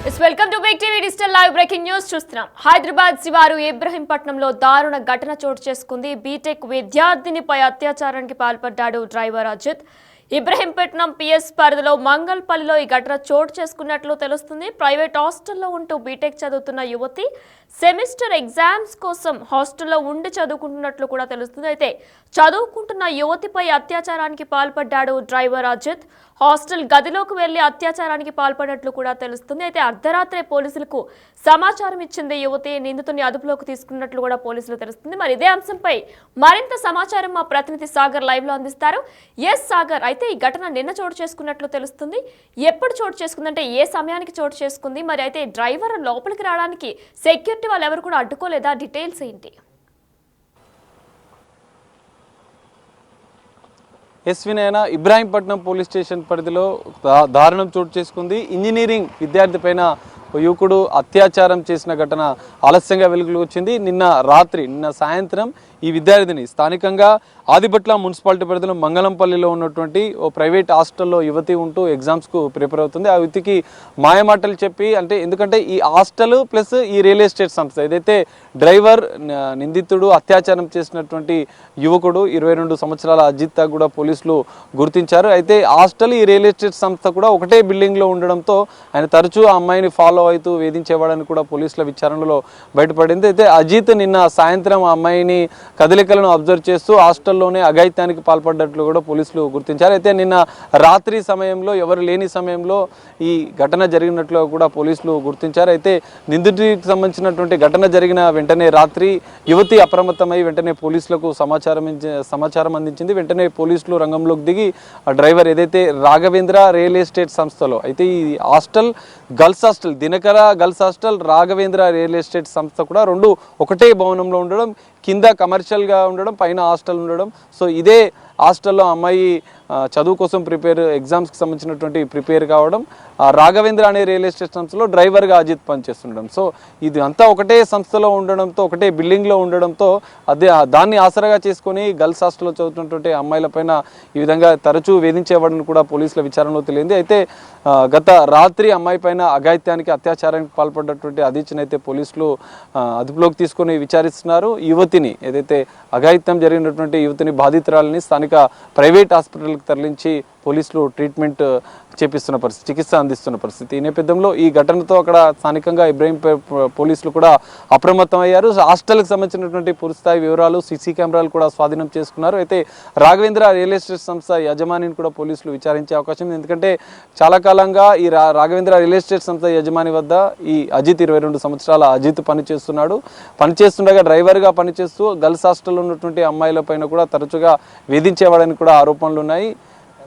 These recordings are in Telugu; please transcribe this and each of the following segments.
Welcome to big TV digital live breaking news చూస్తున్నాం. హైదరాబాద్ శివారు ఇబ్రహీంపట్నంలో దారుణ ఘటన చోటు చేసుకుంది. బీటెక్ విద్యార్థినిపై అత్యాచారానికి పాల్పడ్డాడు డ్రైవర్ అజిత్. ఇబ్రహీంపట్నం పిఎస్ పరిధిలో మంగళపల్లిలో ఈ ఘటన చోటు చేసుకున్నట్లు తెలుస్తుంది. ప్రైవేట్ హాస్టల్లో ఉంటూ బీటెక్ చదువుతున్న యువతి సెమిస్టర్ ఎగ్జామ్స్ కోసం హాస్టల్లో ఉండి చదువుకుంటున్నట్లు కూడా తెలుస్తుంది. అయితే చదువుకుంటున్న యువతిపై అత్యాచారానికి పాల్పడ్డాడు డ్రైవర్ అజిత్. హాస్టల్ గదిలోకి వెళ్లి అత్యాచారానికి పాల్పడినట్లు కూడా తెలుస్తుంది. అయితే అర్ధరాత్రే పోలీసులకు సమాచారం ఇచ్చింది యువతి. నిందితుని అదుపులోకి తీసుకున్నట్లు కూడా పోలీసులు తెలుస్తుంది. మరి ఇదే అంశంపై మరింత సమాచారం మా ప్రతినిధి సాగర్ లైవ్ లో అందిస్తారు. ఎస్ సాగర్, అయితే ఈ ఘటన నిన్న చోటు చేసుకున్నట్లు తెలుస్తుంది. ఎప్పుడు చోటు చేసుకుందంటే ఏ సమయానికి చోటు చేసుకుంది? మరి అయితే డ్రైవర్ లోపలికి రావడానికి సెక్యూరిటీ వాళ్ళు ఎవరు కూడా అడ్డుకోలేదా? డీటెయిల్స్ ఏంటి? ఎస్వినైనా ఇబ్రాహీంపట్నం పోలీస్ స్టేషన్ పరిధిలో దారుణం చోటు చేసుకుంది. ఇంజనీరింగ్ విద్యార్థి పైన యువకుడు అత్యాచారం చేసిన ఘటన ఆలస్యంగా వెలుగులోకి వచ్చింది. నిన్న సాయంత్రం ఈ విద్యార్థిని స్థానికంగా ఆదిబట్ల మున్సిపాలిటీ పరిధిలో మంగళంపల్లిలో ఉన్నటువంటి ఓ ప్రైవేట్ హాస్టల్లో యువతి ఉంటూ ఎగ్జామ్స్కు ప్రిపేర్ అవుతుంది. ఆ యువతికి మాయమాటలు చెప్పి, ఎందుకంటే ఈ హాస్టల్ ప్లస్ ఈ రియల్ ఎస్టేట్ సంస్థ ఏదైతే డ్రైవర్ నిందితుడు అత్యాచారం చేసినటువంటి యువకుడు 22 సంవత్సరాల అజిత్ కూడా పోలీసులు గుర్తించారు. అయితే హాస్టల్ ఈ రియల్ ఎస్టేట్ సంస్థ కూడా ఒకటే బిల్డింగ్లో ఉండడంతో ఆయన తరచూ ఆ అమ్మాయిని ఫాలో అవుతూ వేధించేవాడని కూడా పోలీసుల విచారణలో బయటపడింది. అయితే అజిత్ నిన్న సాయంత్రం ఆ అమ్మాయిని కదలికలను అబ్జర్వ్ చేస్తూ హాస్టల్లోనే అఘాయిత్యానికి పాల్పడ్డట్లు కూడా పోలీసులు గుర్తించారు. అయితే నిన్న రాత్రి సమయంలో ఎవరు లేని సమయంలో ఈ ఘటన జరిగినట్లు కూడా పోలీసులు గుర్తించారు. అయితే నిందితుడికి సంబంధించినటువంటి ఘటన జరిగిన వెంటనే రాత్రి యువతి అప్రమత్తమై వెంటనే పోలీసులకు సమాచారం అందించింది. వెంటనే పోలీసులు రంగంలోకి దిగి ఆ డ్రైవర్ ఏదైతే రాఘవేంద్ర రియల్ ఎస్టేట్ సంస్థలో, అయితే ఈ hostel girls hostel Dinakara girls hostel Raghavendra real estate సంస్థ కూడా రెండు ఒకటే భవనంలో ఉండడం, కింద కమర్షియల్గా ఉండడం, పైన హాస్టల్ ఉండడం. సో ఇదే హాస్టల్లో అమ్మాయి చదువు కోసం ఎగ్జామ్స్కి సంబంధించినటువంటి ప్రిపేర్ కావడం, రాఘవేంద్ర అనే రియల్ ఎస్టేట్ సంస్థలో డ్రైవర్గా అజిత్ పనిచేస్తుండడం. సో ఇది అంతా ఒకటే సంస్థలో ఉండడంతో, ఒకటే బిల్డింగ్లో ఉండడంతో దాన్ని ఆసరాగా చేసుకొని గర్ల్స్ హాస్టల్లో చదువుతున్నటువంటి అమ్మాయిల పైన ఈ విధంగా తరచూ వేధించేవాడని కూడా పోలీసుల విచారణలో తెలియంది. అయితే గత రాత్రి అమ్మాయి పైన అఘాయిత్యానికి అత్యాచారానికి పాల్పడ్డటువంటి అజిత్ని అయితే పోలీసులు అదుపులోకి తీసుకొని విచారిస్తున్నారు. యువతిని ఏదైతే అఘాయిత్యం జరిగినటువంటి యువతిని బాధితురాలని స్థానిక ప్రైవేట్ హాస్పిటల్కి తరలించి పోలీసులు ట్రీట్మెంట్ చేపిస్తున్న పరిస్థితి, చికిత్స అందిస్తున్న పరిస్థితి. ఈ నేపథ్యంలో ఈ ఘటనతో అక్కడ స్థానికంగా ఇబ్రహీం పోలీసులు కూడా అప్రమత్తమయ్యారు. హాస్టల్కి సంబంధించినటువంటి పూర్తిస్థాయి వివరాలు, సీసీ కెమెరాలు కూడా స్వాధీనం చేసుకున్నారు. అయితే రాఘవేంద్ర రియల్ ఎస్టేట్ సంస్థ యజమానిని కూడా పోలీసులు విచారించే అవకాశం ఉంది. ఎందుకంటే చాలా కాలంగా ఈ రాఘవేంద్ర రియల్ ఎస్టేట్ సంస్థ యజమాని వద్ద ఈ అజిత్ 22 సంవత్సరాల అజిత్ పనిచేస్తుండగా డ్రైవర్గా పనిచేస్తూ గర్ల్స్ హాస్టల్లో ఉన్నటువంటి అమ్మాయిల పైన కూడా తరచుగా వేధించేవాడని కూడా ఆరోపణలు ఉన్నాయి.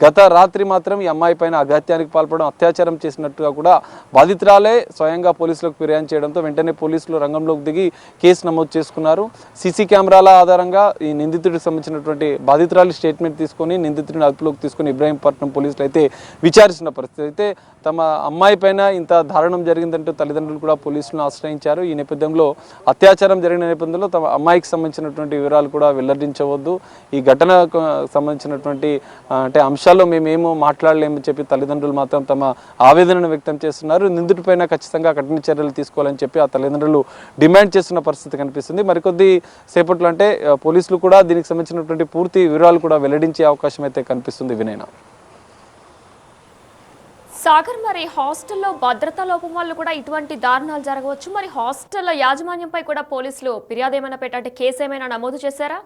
గత రాత్రి మాత్రం ఈ అమ్మాయి పైన అఘాత్యానికి పాల్పడడం, అత్యాచారం చేసినట్టుగా కూడా బాధితురాలే స్వయంగా పోలీసులకు ఫిర్యాదు చేయడంతో వెంటనే పోలీసులు రంగంలోకి దిగి కేసు నమోదు చేసుకున్నారు. సీసీ కెమెరాల ఆధారంగా ఈ నిందితుడికి సంబంధించినటువంటి బాధితురాలి స్టేట్మెంట్ తీసుకొని నిందితుడిని అదుపులోకి తీసుకుని ఇబ్రాహీంపట్నం పోలీసులు అయితే విచారిస్తున్న పరిస్థితి. అయితే తమ అమ్మాయి పైన ఇంత దారుణం జరిగిందంటూ తల్లిదండ్రులు కూడా పోలీసులను ఆశ్రయించారు. ఈ నేపథ్యంలో అత్యాచారం జరిగిన నేపథ్యంలో తమ అమ్మాయికి సంబంధించినటువంటి వివరాలు కూడా వెల్లడించవద్దు, ఈ ఘటనకు సంబంధించినటువంటి అంశాల్లో మేమేమో మాట్లాడలేమని చెప్పి తల్లిదండ్రులు మాత్రం తమ ఆవేదనను వ్యక్తం చేస్తున్నారు. నిందితుడిపైన ఖచ్చితంగా కఠిన చర్యలు తీసుకోవాలని చెప్పి ఆ తల్లిదండ్రులు డిమాండ్ చేస్తున్న పరిస్థితి కనిపిస్తుంది. మరికొద్ది సేపట్లో పోలీసులు కూడా దీనికి సంబంధించినటువంటి పూర్తి వివరాలు కూడా వెల్లడించే అవకాశం అయితే కనిపిస్తుంది. వినయన సాగర్, మరి హాస్టల్లో భద్రతా లోపం వల్ల కూడా ఇటువంటి దారుణాలు జరగవచ్చు. మరి హాస్టల్లో యాజమాన్యంపై కూడా పోలీసులు ఫిర్యాదు ఏమైనా పెట్టంటే కేసు ఏమైనా నమోదు చేశారా?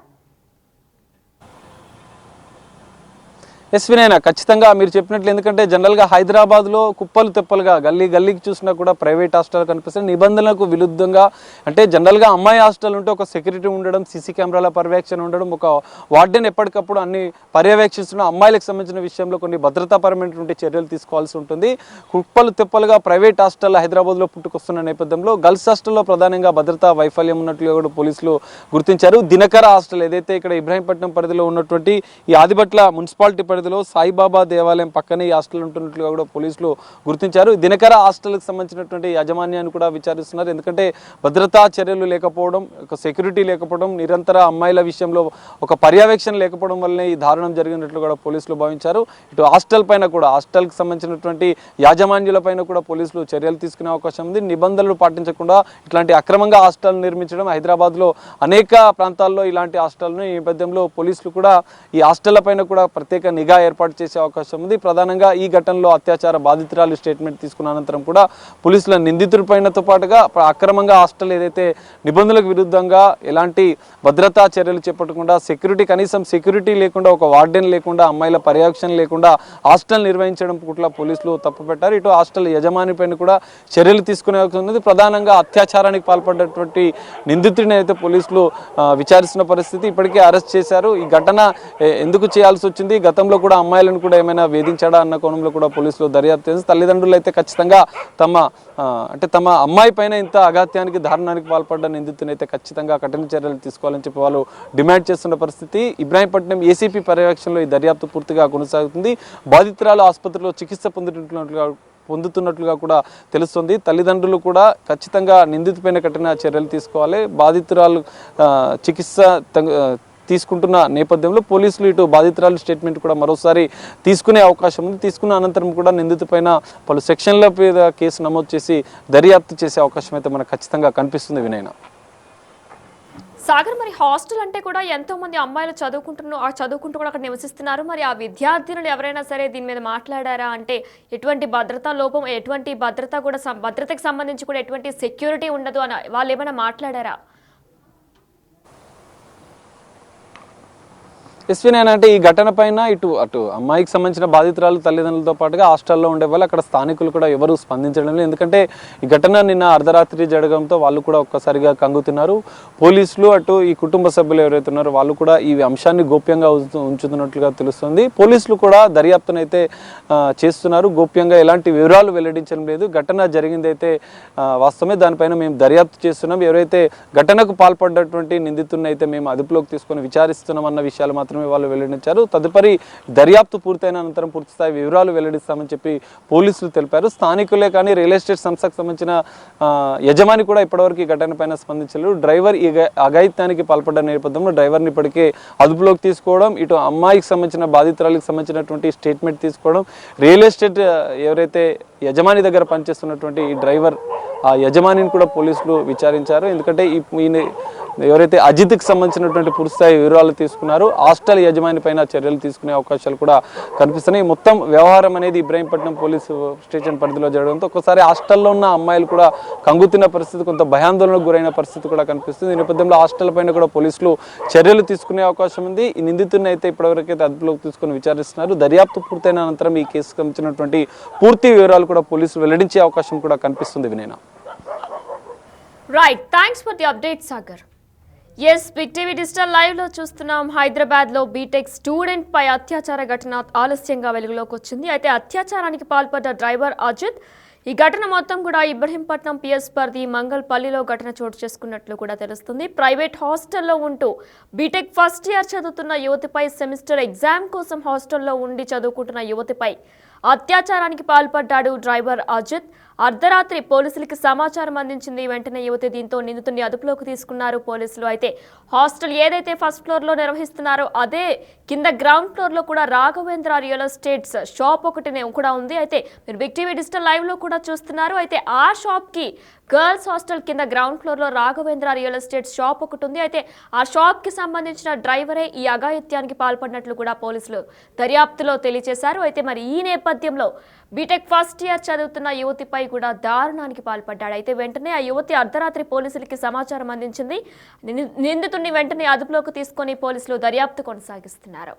ఎస్వినైనా ఖచ్చితంగా మీరు చెప్పినట్లు, ఎందుకంటే జనరల్గా హైదరాబాద్లో కుప్పలు తెప్పలుగా గల్లీకి చూసినా కూడా ప్రైవేట్ హాస్టల్ కనిపిస్తుంది. నిబంధనలకు విరుద్ధంగా, అంటే జనరల్గా అమ్మాయి హాస్టల్ ఉంటే ఒక సెక్యూరిటీ ఉండడం, సీసీ కెమెరాల పర్యవేక్షణ ఉండడం, ఒక వార్డెన్ ఎప్పటికప్పుడు అన్ని పర్యవేక్షిస్తున్న అమ్మాయిలకు సంబంధించిన విషయంలో కొన్ని భద్రతాపరమైనటువంటి చర్యలు తీసుకోవాల్సి ఉంటుంది. కుప్పలు తెప్పలుగా ప్రైవేట్ హాస్టల్ హైదరాబాద్లో పుట్టుకొస్తున్న నేపథ్యంలో గర్ల్స్ హాస్టల్లో ప్రధానంగా భద్రతా వైఫల్యం ఉన్నట్లుగా కూడా పోలీసులు గుర్తించారు. దినకర హాస్టల్ ఏదైతే ఇక్కడ ఇబ్రాహీంపట్నం పరిధిలో ఉన్నటువంటి ఈ ఆదిబట్ల మున్సిపాలిటీ పరిధిలో పరిధిలో సాయిబాబా దేవాలయం పక్కనే ఈ హాస్టల్ ఉంటున్నట్లుగా కూడా పోలీసులు గుర్తించారు. దినకర హాస్టల్కి సంబంధించినటువంటి యాజమాన్యాన్ని కూడా విచారిస్తున్నారు. ఎందుకంటే భద్రతా చర్యలు లేకపోవడం, ఒక సెక్యూరిటీ లేకపోవడం, నిరంతర అమ్మాయిల విషయంలో ఒక పర్యవేక్షణ లేకపోవడం వల్లనే ఈ దారుణం జరిగినట్లు కూడా పోలీసులు భావించారు. ఇటు హాస్టల్ పైన కూడా, హాస్టల్కి సంబంధించినటువంటి యాజమాన్యుల పైన కూడా పోలీసులు చర్యలు తీసుకునే అవకాశం ఉంది. నిబంధనలు పాటించకుండా ఇట్లాంటి అక్రమంగా హాస్టల్ నిర్మించడం, హైదరాబాద్లో అనేక ప్రాంతాల్లో ఇలాంటి హాస్టల్ను ఈ నేపథ్యంలో పోలీసులు కూడా ఈ హాస్టళ్ల పైన కూడా ప్రత్యేక నిఘా ఏర్పాటు చేసే అవకాశం ఉంది. ప్రధానంగా ఈ ఘటనలో అత్యాచార బాధితురాలు స్టేట్మెంట్ తీసుకున్న అనంతరం కూడా పోలీసుల నిందితుడిపైనతో పాటుగా అక్రమంగా హాస్టల్ ఏదైతే నిబంధనలకు విరుద్ధంగా ఎలాంటి భద్రతా చర్యలు చేపట్టకుండా, కనీసం సెక్యూరిటీ లేకుండా, ఒక వార్డెన్ లేకుండా, అమ్మాయిల పర్యవేక్షణ లేకుండా హాస్టల్ నిర్వహించడం పట్ల పోలీసులు తప్పుపెట్టారు. ఇటు హాస్టల్ యజమాని పైన కూడా చర్యలు తీసుకునే అవకాశం ఉంది. ప్రధానంగా అత్యాచారానికి పాల్పడ్డటువంటి నిందితుడిని అయితే పోలీసులు విచారిస్తున్న పరిస్థితి. ఇప్పటికే అరెస్ట్ చేశారు. ఈ ఘటన ఎందుకు చేయాల్సి వచ్చింది, గతంలో కూడా అమ్మాయిలను కూడా ఏమైనా వేధించాడా అన్న కోణంలో కూడా పోలీసులు దర్యాప్తు చేసి తల్లిదండ్రులు అయితే ఖచ్చితంగా తమ అమ్మాయి పైన ఇంత అఘాత్యానికి, దారుణానికి పాల్పడ్డ నిందితుని అయితే ఖచ్చితంగా కఠిన చర్యలు తీసుకోవాలని చెప్పి వాళ్ళు డిమాండ్ చేస్తున్న పరిస్థితి. ఇబ్రాహీంపట్నం ఏసీపీ పర్యవేక్షణలో ఈ దర్యాప్తు పూర్తిగా కొనసాగుతుంది. బాధితురాలు ఆసుపత్రిలో చికిత్స పొందుతున్నట్లుగా కూడా తెలుస్తుంది. తల్లిదండ్రులు కూడా ఖచ్చితంగా నిందితుపైన కఠిన చర్యలు తీసుకోవాలి. బాధితురాలు చికిత్స తీసుకుంటున్న నేపథ్యంలో పోలీసులు ఇటు బాధితురాలు స్టేట్మెంట్ కూడా మరోసారి తీసుకునే అవకాశం ఉంది. తీసుకున్న అనంతరం కూడా నిందితుపైన పలు సెక్షన్ల మీద కేసు నమోదు చేసి దర్యాప్తు చేసే అవకాశం అయితే మనకు ఖచ్చితంగా కనిపిస్తుంది. వినయన సాగర్, మరి హాస్టల్ అంటే కూడా ఎంతో మంది అమ్మాయిలు చదువుకుంటూ కూడా అక్కడ నివసిస్తున్నారు. మరి ఆ విద్యార్థినులు ఎవరైనా సరే దీని మీద మాట్లాడారా? అంటే ఎటువంటి భద్రతా లోపం, ఎటువంటి భద్రతకు సంబంధించి కూడా ఎటువంటి సెక్యూరిటీ ఉండదు అని వాళ్ళు ఏమైనా మాట్లాడారా? ఎస్వినైనా అంటే ఈ ఘటన పైన అటు అమ్మాయికి సంబంధించిన బాధితురాలు తల్లిదండ్రులతో పాటుగా హాస్టల్లో ఉండే వాళ్ళు, అక్కడ స్థానికులు కూడా ఎవరు స్పందించడం లేదు. ఎందుకంటే ఈ ఘటన నిన్న అర్ధరాత్రి జరగడంతో వాళ్ళు కూడా ఒక్కసారిగా కంగుతున్నారు. పోలీసులు అటు ఈ కుటుంబ సభ్యులు ఎవరైతే ఉన్నారో వాళ్ళు కూడా ఈ అంశాన్ని గోప్యంగా ఉంచుతున్నట్లుగా తెలుస్తుంది. పోలీసులు కూడా దర్యాప్తునైతే చేస్తున్నారు. గోప్యంగా ఎలాంటి వివరాలు వెల్లడించడం లేదు. ఘటన జరిగిందైతే వాస్తవమే, దానిపైన మేము దర్యాప్తు చేస్తున్నాం. ఎవరైతే ఘటనకు పాల్పడ్డటువంటి నిందితుడిని అయితే మేము అదుపులోకి తీసుకొని విచారిస్తున్నాం అన్న విషయాలు మాత్రం వాళ్ళు వెల్లడించారు. తదుపరి దర్యాప్తు పూర్తయిన అనంతరం పూర్తిస్థాయి వివరాలు వెల్లడిస్తామని చెప్పి పోలీసులు తెలిపారు. స్థానికులే కానీ రియల్ ఎస్టేట్ సంస్థకు సంబంధించిన యజమాని కూడా ఇప్పటివరకు ఈ ఘటన పైన స్పందించలేదు. డ్రైవర్ ఈ అఘాయిత్యానికి పాల్పడ్డ నేపథ్యంలో డ్రైవర్ని ఇప్పటికే అదుపులోకి తీసుకోవడం, ఇటు అమ్మాయికి సంబంధించిన బాధితురాలకు సంబంధించినటువంటి స్టేట్మెంట్ తీసుకోవడం, రియల్ ఎస్టేట్ ఎవరైతే యజమాని దగ్గర పనిచేస్తున్నటువంటి ఈ డ్రైవర్ ఆ యజమానిని కూడా పోలీసులు విచారించారు. ఎందుకంటే ఎవరైతే అజిత్కి సంబంధించినటువంటి పూర్తిస్థాయి వివరాలు తీసుకున్నారో హాస్టల్ యజమాని పైన చర్యలు తీసుకునే అవకాశాలు కూడా కనిపిస్తున్నాయి. మొత్తం వ్యవహారం అనేది ఇబ్రాహీంపట్నం పోలీసు స్టేషన్ పరిధిలో జరగడంతో ఒకసారి హాస్టల్లో ఉన్న అమ్మాయిలు కూడా కంగుతున్న పరిస్థితి, కొంత భయాందోళనకు గురైన పరిస్థితి కూడా కనిపిస్తుంది. ఈ నేపథ్యంలో హాస్టల్ పైన కూడా పోలీసులు చర్యలు తీసుకునే అవకాశం ఉంది. ఈ నిందితుడిని అయితే ఇప్పటివరకైతే అదుపులోకి తీసుకుని విచారిస్తున్నారు. దర్యాప్తు పూర్తయిన అనంతరం ఈ కేసుకు సంబంధించినటువంటి పూర్తి వివరాలు కూడా పోలీసులు వెల్లడించే అవకాశం కూడా కనిపిస్తుంది. వినయన right, thanks for the update Sagar. Yes, Big TV digital live లో చూస్తున్నాం. హైదరాబాద్ లో బీటెక్ స్టూడెంట్ పై అత్యాచార ఘటన ఆలస్యంగా వెలుగులోకి వచ్చింది. అయితే అత్యాచారానికి పాల్పడ్డ డ్రైవర్ అజిత్, ఈ ఘటన మొత్తం కూడా ఇబ్రహీంపట్నం పిఎస్ పరిధి మంగళపల్లిలో ఘటన చోటు చేసుకున్నట్లు కూడా తెలుస్తుంది. ప్రైవేట్ హాస్టల్లో ఉంటూ బీటెక్ ఫస్ట్ ఇయర్ చదువుతున్న యువతిపై, సెమిస్టర్ ఎగ్జామ్ కోసం హాస్టల్లో ఉండి చదువుకుంటున్న యువతిపై అత్యాచారానికి పాల్పడ్డాడు డ్రైవర్ అజిత్. అర్ధరాత్రి పోలీసులకి సమాచారం అందించింది వెంటనే యువతి. దీంతో నిందితుడిని అదుపులోకి తీసుకున్నారు పోలీసులు. అయితే హాస్టల్ ఏదైతే ఫస్ట్ ఫ్లోర్లో నిర్వహిస్తున్నారో అదే కింద గ్రౌండ్ ఫ్లోర్లో కూడా రాఘవేంద్ర రియల్ ఎస్టేట్స్ షాప్ ఒకటి కూడా ఉంది. అయితే మీరు బిగ్ టీవీ డిజిటల్ లైవ్లో కూడా చూస్తున్నారు. అయితే ఆ షాప్కి గర్ల్స్ హాస్టల్ కింద గ్రౌండ్ ఫ్లోర్లో రాఘవేంద్ర రియల్ ఎస్టేట్ షాప్ ఒకటి ఉంది. అయితే ఆ షాప్కి సంబంధించిన డ్రైవరే ఈ అఘాయిత్యానికి పాల్పడినట్లు కూడా పోలీసులు దర్యాప్తులో తెలియజేశారు. అయితే మరి ఈ నేపథ్యంలో బీటెక్ ఫస్ట్ ఇయర్ చదువుతున్న యువతిపై కూడా దారుణానికి పాల్పడ్డాడు. అయితే వెంటనే ఆ యువతి అర్ధరాత్రి పోలీసులకి సమాచారం అందించింది. నిందితుడిని వెంటనే అదుపులోకి తీసుకొని పోలీసులు దర్యాప్తు కొనసాగిస్తున్నారు.